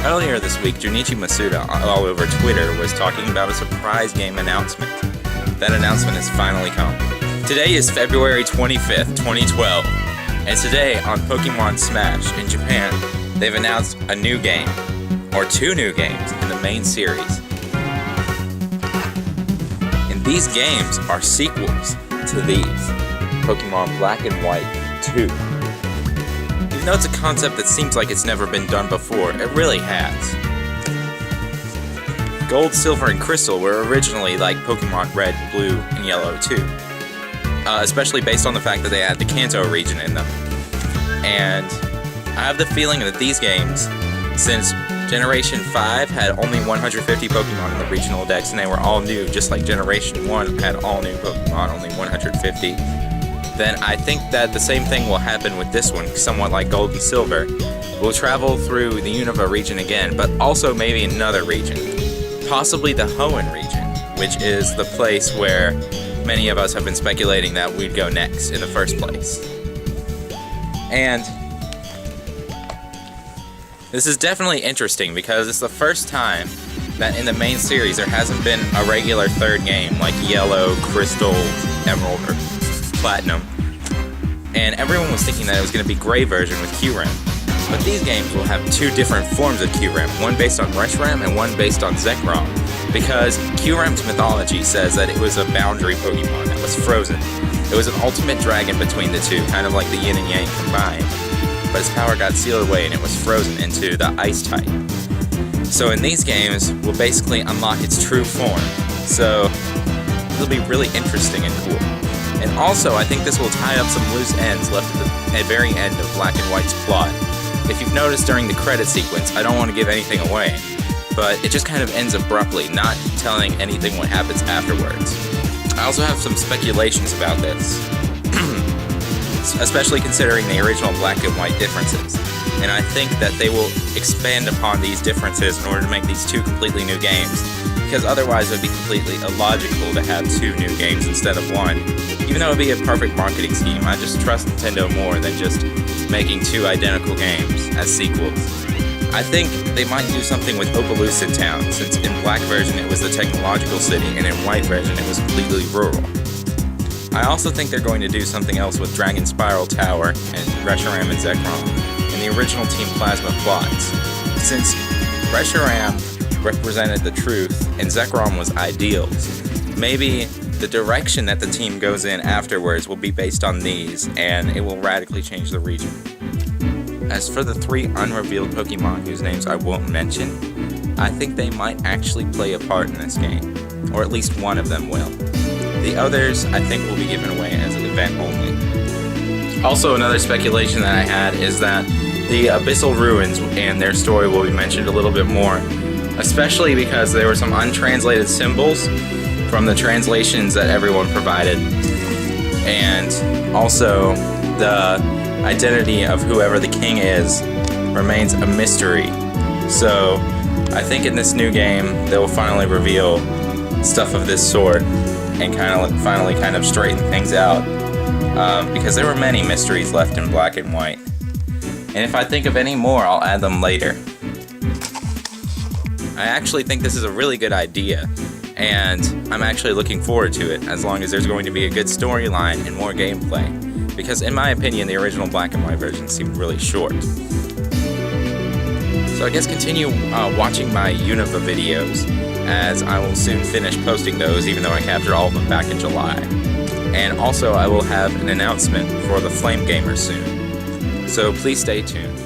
Earlier this week, Junichi Masuda all over Twitter was talking about a surprise game announcement. That announcement has finally come. Today is February 25th, 2012, and today on Pokemon Smash in Japan, they've announced a new game, or two new games in the main series. And these games are sequels to these, Pokemon Black and White 2. Even though it's a concept that seems like it's never been done before, it really has. Gold, Silver, and Crystal were originally like Pokemon Red, Blue, and Yellow too. Especially based on the fact that they had the Kanto region in them. And I have the feeling that these games, since Generation 5 had only 150 Pokemon in the regional decks and they were all new, just like Generation 1 had all new Pokemon, only 150, then I think that the same thing will happen with this one, somewhat like Gold and Silver. We'll travel through the Unova region again, but also maybe another region. Possibly the Hoenn region, which is the place where many of us have been speculating that we'd go next in the first place. And this is definitely interesting because it's the first time that in the main series there hasn't been a regular third game like Yellow, Crystal, Emerald, or Platinum. And everyone was thinking that it was going to be Gray version with Kyurem. But these games will have two different forms of Kyurem, one based on Reshiram and one based on Zekrom. Because Kyurem's mythology says that it was a boundary Pokemon that was frozen. It was an ultimate dragon between the two, kind of like the yin and yang combined. But its power got sealed away and it was frozen into the ice type. So in these games, we'll basically unlock its true form. So it'll be really interesting and cool. And also, I think this will tie up some loose ends left at the very end of Black and White's plot. If you've noticed during the credit sequence, I don't want to give anything away, but it just kind of ends abruptly, not telling anything what happens afterwards. I also have some speculations about this, especially considering the original Black and White differences. And I think that they will expand upon these differences in order to make these two completely new games, because otherwise it would be completely illogical to have two new games instead of one. Even though it would be a perfect marketing scheme, I just trust Nintendo more than just making two identical games as sequels. I think they might do something with Opelucid Town, since in Black version it was the technological city, and in White version it was completely rural. I also think they're going to do something else with Dragon Spiral Tower and Reshiram and Zekrom in the original Team Plasma plots. Since Reshiram represented the truth and Zekrom was ideals, maybe the direction that the team goes in afterwards will be based on these, and it will radically change the region. As for the three unrevealed Pokemon whose names I won't mention, I think they might actually play a part in this game, or at least one of them will. The others, I think, will be given away as an event only. Also, another speculation that I had is that the Abyssal Ruins and their story will be mentioned a little bit more, especially because there were some untranslated symbols from the translations that everyone provided, and also the identity of whoever the king is remains a mystery. So I think in this new game they will finally reveal stuff of this sort and finally straighten things out, because there were many mysteries left in Black and White, and if I think of any more I'll add them later. I actually think this is a really good idea, and I'm actually looking forward to it as long as there's going to be a good storyline and more gameplay, because in my opinion the original Black and White version seemed really short. So I guess continue watching my Unova videos, as I will soon finish posting those, even though I captured all of them back in July. And also I will have an announcement for the Flame Gamers soon, so please stay tuned.